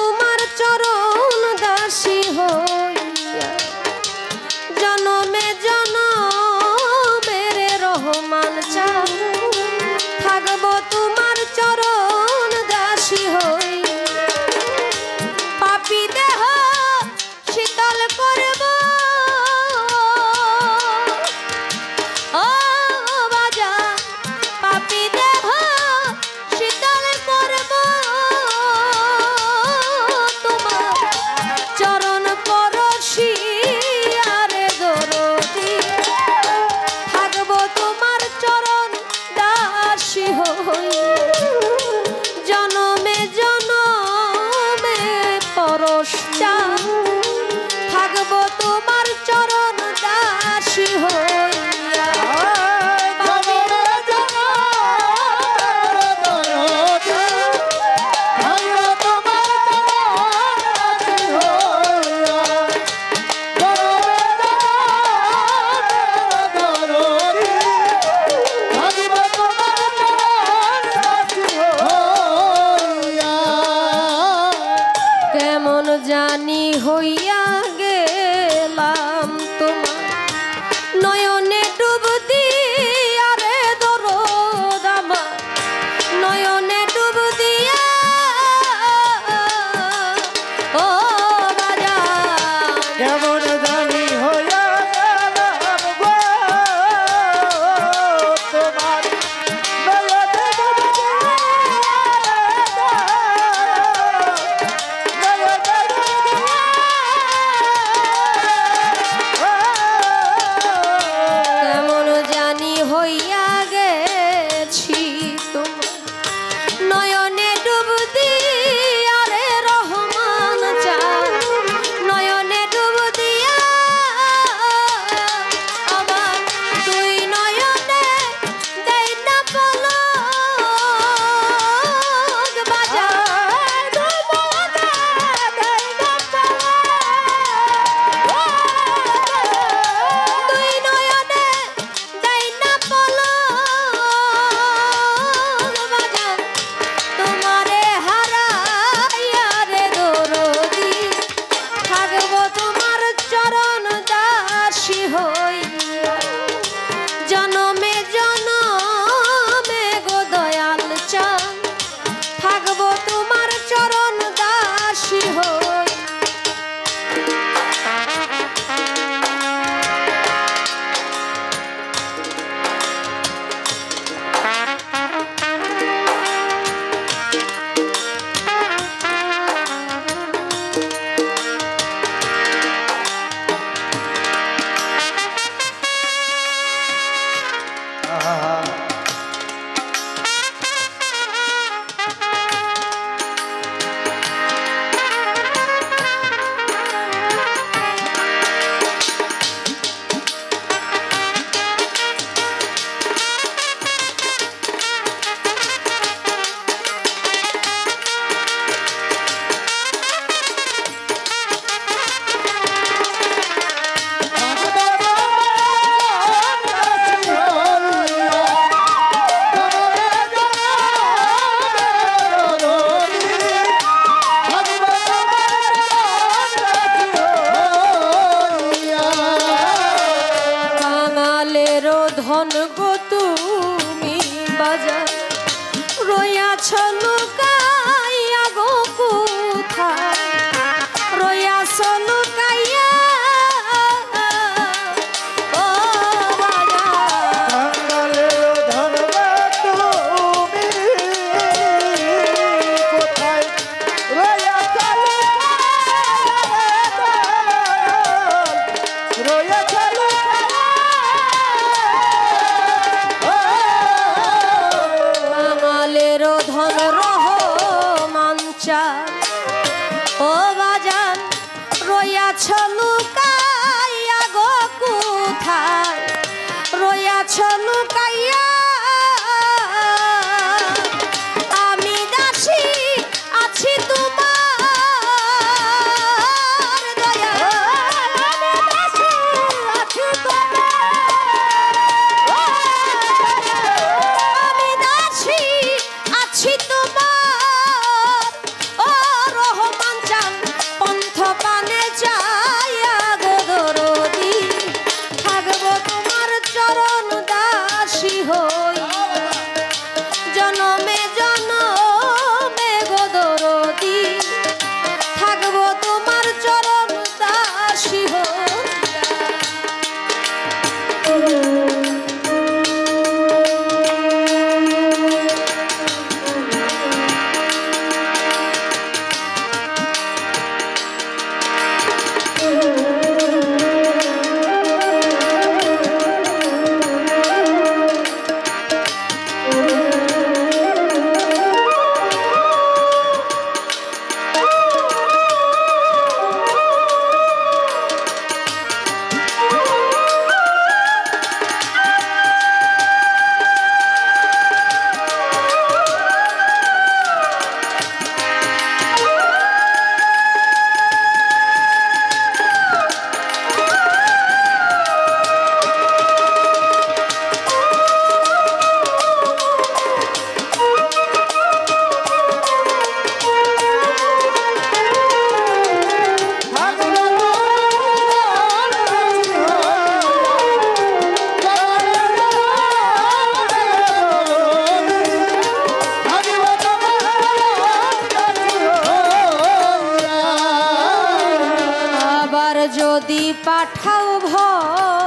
তোমার চরণ দাসী হইয়া জনমে জনমের রহমান চান থাকবো তোমার চরণ দাসী হইয়া পাপী দেহ শীতল করব ও বাজা পাপী দেহ শীতল করব তোমার চরণ পরশি আরে দরদি থাকবো তোমার চরণ দাসী হইয়া জনমে জনমে পরশ চান থাকবো তোমার চরণ দাসী হইয়া কেমন জানি হইয়া গেলাম তোমার নয়নে ডুব দিয়া রে দরদ আমার নয়নে ডুব দিয়া ও বাজা কেমন জানি হইয়া গেলাম গো তোমার নয়নে ডুব দিয়া কেমন জানি হইয়া গেছি তোমার নয়নে ডুব দিয়া রে রহমান চান নয়নে ডুব দিয়া আমার দুই নয়নে দেই না পলক বাজা দুই নয়নে দেই না দুই নয়নে দেই না পলক বাজা তোমারে হারাইয়া রে দরদি থাকবো তোমার চরণ দাসী হইয়া জনমে জনমে গো দয়াল চান থাকবো তোমার চরণ দাসী হইয়া বাঙালেরও ধন গো তুমি বাজার রইয়াছ লুকাইয়া গো কোথায় রইয়াছ লুকাইয়া ও বাজা বাঙালের ধনবা তুমি কোথায় রইয়াছ রইয়াছ বাঙালেরও ধন রহমান চান ও বাজান রইয়াছ লুকাইয়া গো কোথায় রইয়াছ লুকাইয়া আমি দাসী আছি তোমার দয়া আমি দাসী আছি আমি দাসী আছি তোমার ও রহমান যদি পাঠাও ভয়